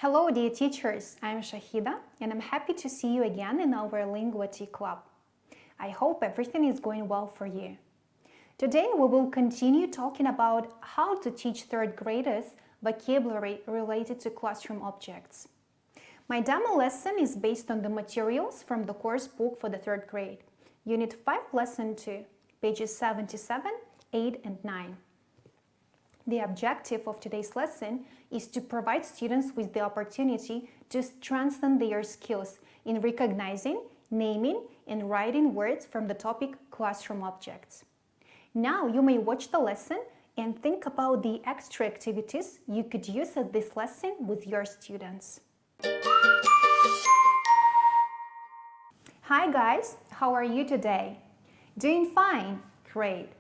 Hello dear teachers, I'm Shahida and I'm happy to see you again in our Linguity Club. I hope everything is going well for you. Today we will continue talking about how to teach third graders vocabulary related to classroom objects. My demo lesson is based on the materials from the course book for the third grade, Unit 5, Lesson 2, pages 77, 8 and 9. The objective of today's lesson is to provide students with the opportunity to strengthen their skills in recognizing, naming, and writing words from the topic classroom objects. Now you may watch the lesson and think about the extra activities you could use at this lesson with your students. Hi guys, how are you today? Doing fine? Great.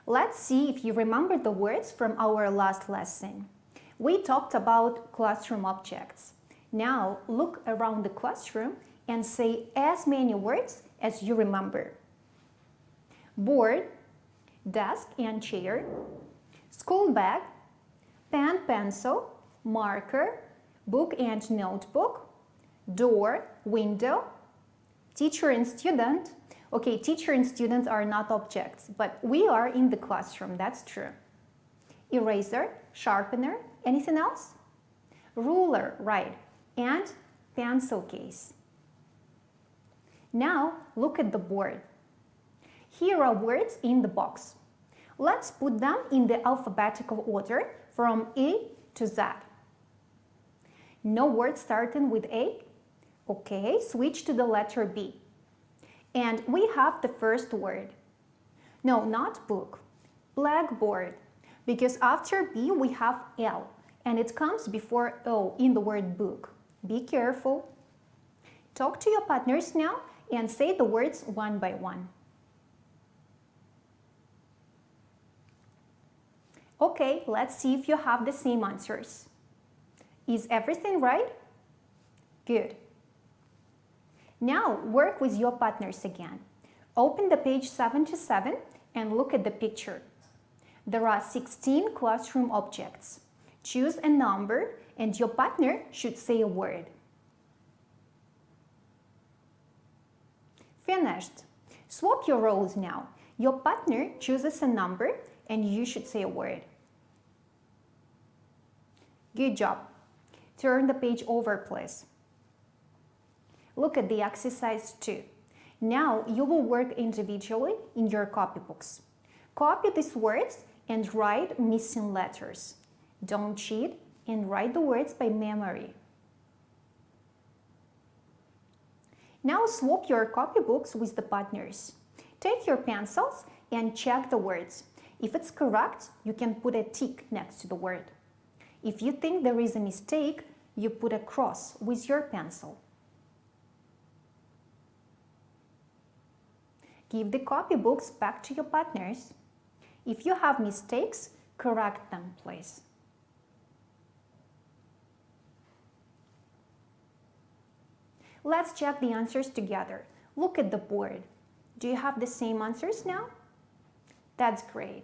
Let's see if you remember the words from our last lesson. We talked about classroom objects. Now look around the classroom and say as many words as you remember. Board, desk and chair, school bag, pen, pencil, marker, book and notebook, door, window, teacher and student. Okay, teacher and students are not objects, but we are in the classroom, that's true. Eraser, sharpener, anything else? Ruler, right, and pencil case. Now look at the board. Here are words in the box. Let's put them in the alphabetical order from A to Z. No word starting with A? Okay, switch to the letter B. And we have the first word. No, not book. Blackboard. Because after B we have L and it comes before O in the word book. Be careful. Talk to your partners now and say the words one by one. Okay, let's see if you have the same answers. Is everything right? Good. Now work with your partners again. Open the page 77 and look at the picture. There are 16 classroom objects. Choose a number and your partner should say a word. Finished. Swap your roles now. Your partner chooses a number and you should say a word. Good job. Turn the page over, please. Look at the exercise 2. Now you will work individually in your copybooks. Copy these words and write missing letters. Don't cheat and write the words by memory. Now swap your copybooks with the partners. Take your pencils and check the words. If it's correct, you can put a tick next to the word. If you think there is a mistake, you put a cross with your pencil. Give the copybooks back to your partners. If you have mistakes, correct them, please. Let's check the answers together. Look at the board. Do you have the same answers now? That's great.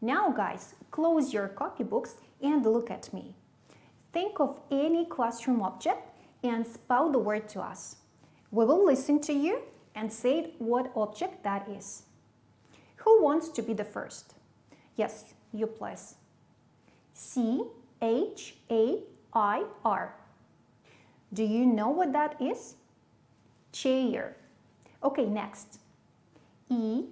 Now, guys, close your copybooks and look at me. Think of any classroom object and spell the word to us. We will listen to you and say what object that is. Who wants to be the first? Yes, you please. C-H-A-I-R. Do you know what that is? Chair. Okay, next. E-R-A-S-E-R.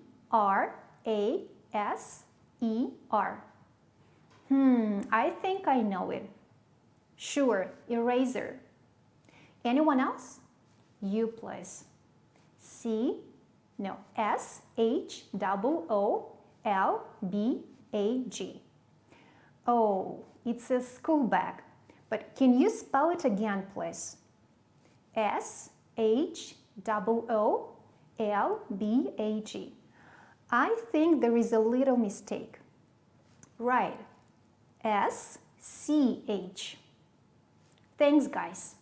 I think I know it. Sure, eraser. Anyone else? You please. S-H-O-O-L-B-A-G. Oh, it's a school bag. But can you spell it again, please? S-H-O-O-L-B-A-G. I think there is a little mistake. Right. S-C-H. Thanks, guys.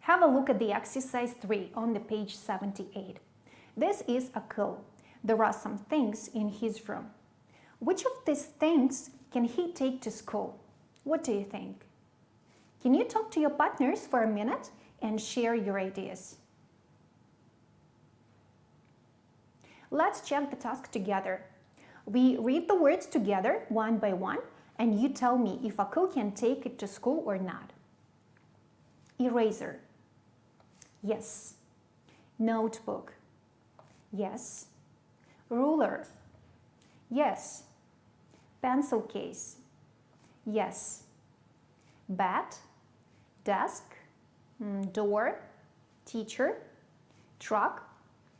Have a look at the exercise 3 on the page 78. This is a clue. There are some things in his room. Which of these things can he take to school? What do you think? Can you talk to your partners for a minute and share your ideas? Let's check the task together. We read the words together one by one, and you tell me if Akil can take it to school or not. Eraser. Yes. Notebook. Yes. Ruler. Yes. Pencil case. Yes. Bat. Desk. Door. Teacher. Truck.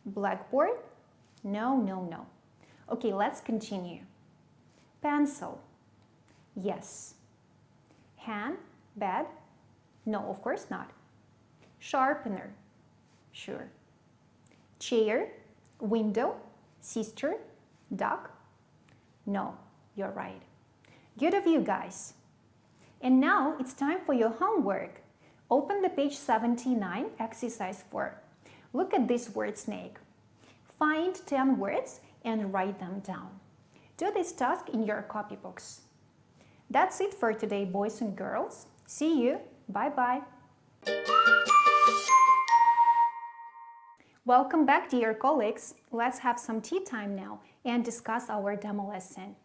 Blackboard. No. Okay, let's continue. Pencil. Yes. Hand. Bed. No, of course not. Sharpener. Sure. Chair. Window. Sister. Duck. No, you're right. Good of you guys. And now it's time for your homework. Open the page 79, exercise 4. Look at this word snake. Find 10 words and write them down. Do this task in your copybooks. That's it for today, boys and girls. See you. Bye-bye. Welcome back, dear colleagues. Let's have some tea time now and discuss our demo lesson.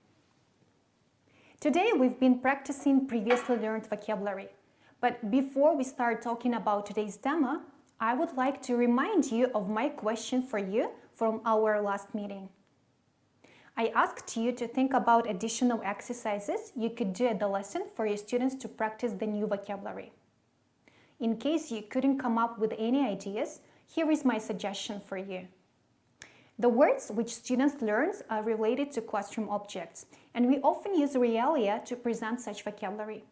Today we've been practicing previously learned vocabulary. But before we start talking about today's demo, I would like to remind you of my question for you from our last meeting. I asked you to think about additional exercises you could do at the lesson for your students to practice the new vocabulary. In case you couldn't come up with any ideas, here is my suggestion for you. The words which students learn are related to classroom objects, and we often use realia to present such vocabulary.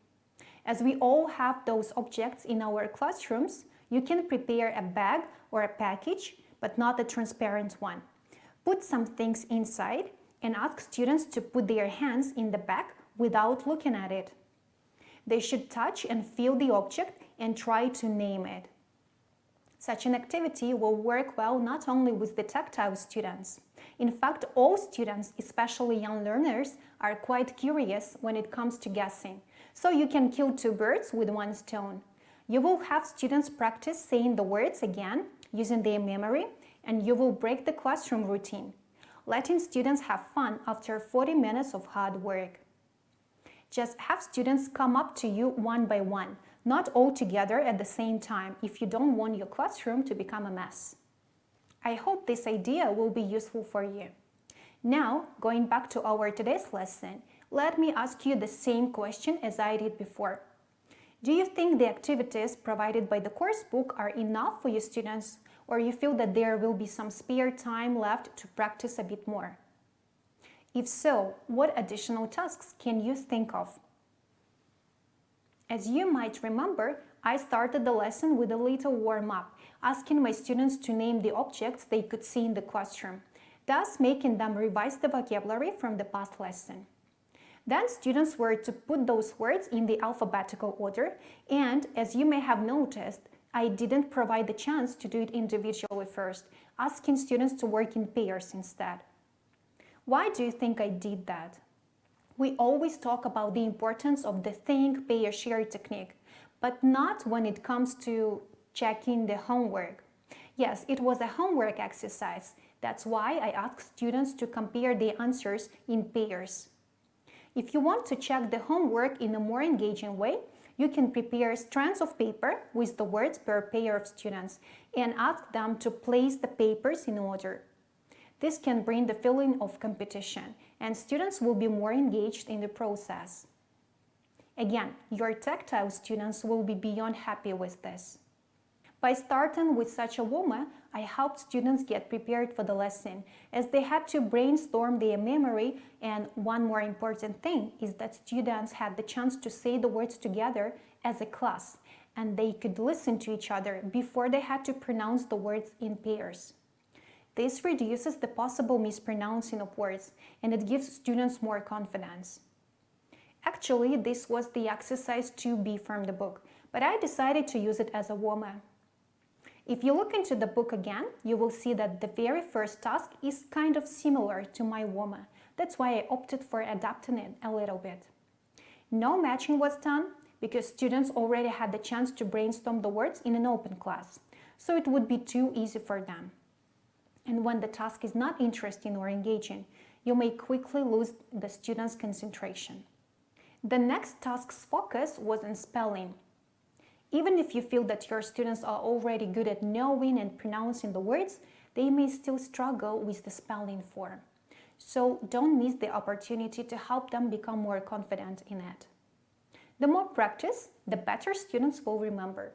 As we all have those objects in our classrooms, you can prepare a bag or a package, but not a transparent one. Put some things inside and ask students to put their hands in the bag without looking at it. They should touch and feel the object and try to name it. Such an activity will work well not only with the tactile students. In fact, all students, especially young learners, are quite curious when it comes to guessing. So you can kill two birds with one stone. You will have students practice saying the words again, using their memory, and you will break the classroom routine, letting students have fun after 40 minutes of hard work. Just have students come up to you one by one, not all together at the same time if you don't want your classroom to become a mess. I hope this idea will be useful for you. Now, going back to our today's lesson, let me ask you the same question as I did before. Do you think the activities provided by the course book are enough for your students, or you feel that there will be some spare time left to practice a bit more? If so, what additional tasks can you think of? As you might remember, I started the lesson with a little warm-up, asking my students to name the objects they could see in the classroom, thus making them revise the vocabulary from the past lesson. Then students were to put those words in the alphabetical order, and as you may have noticed, I didn't provide the chance to do it individually first, asking students to work in pairs instead. Why do you think I did that? We always talk about the importance of the think, pair, share technique, but not when it comes to checking the homework. Yes, it was a homework exercise. That's why I asked students to compare the answers in pairs. If you want to check the homework in a more engaging way, you can prepare strands of paper with the words per pair of students and ask them to place the papers in order. This can bring the feeling of competition, and students will be more engaged in the process. Again, your tactile students will be beyond happy with this. By starting with such a warm-up, I helped students get prepared for the lesson, as they had to brainstorm their memory, and one more important thing is that students had the chance to say the words together as a class, and they could listen to each other before they had to pronounce the words in pairs. This reduces the possible mispronouncing of words, and it gives students more confidence. Actually, this was the exercise 2B from the book, but I decided to use it as a warm-up. If you look into the book again, you will see that the very first task is kind of similar to my warm-up. That's why I opted for adapting it a little bit. No matching was done, because students already had the chance to brainstorm the words in an open class, so it would be too easy for them. And when the task is not interesting or engaging, you may quickly lose the students' concentration. The next task's focus was on spelling. Even if you feel that your students are already good at knowing and pronouncing the words, they may still struggle with the spelling form. So don't miss the opportunity to help them become more confident in it. The more practice, the better students will remember.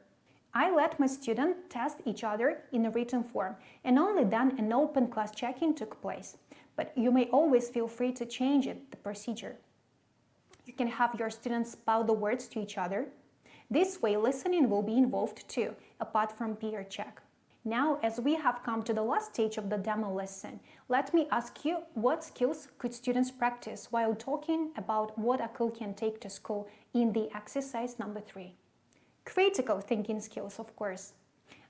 I let my students test each other in a written form, and only then an open class check-in took place. But you may always feel free to change the procedure. You can have your students spell the words to each other. This way, listening will be involved too, apart from peer check. Now, as we have come to the last stage of the demo lesson, let me ask you, what skills could students practice while talking about what a cook can take to school in the exercise number 3? Critical thinking skills, of course.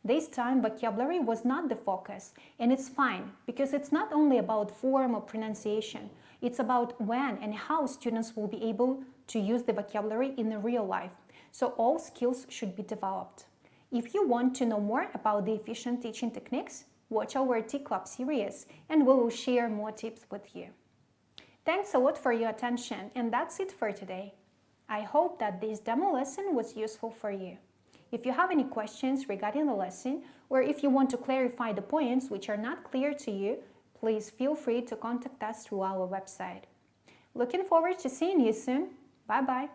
This time, vocabulary was not the focus, and it's fine, because it's not only about form or pronunciation, it's about when and how students will be able to use the vocabulary in the real life, so all skills should be developed. If you want to know more about the efficient teaching techniques, watch our T-Club series, and we will share more tips with you. Thanks a lot for your attention, and that's it for today. I hope that this demo lesson was useful for you. If you have any questions regarding the lesson, or if you want to clarify the points which are not clear to you, please feel free to contact us through our website. Looking forward to seeing you soon. Bye-bye.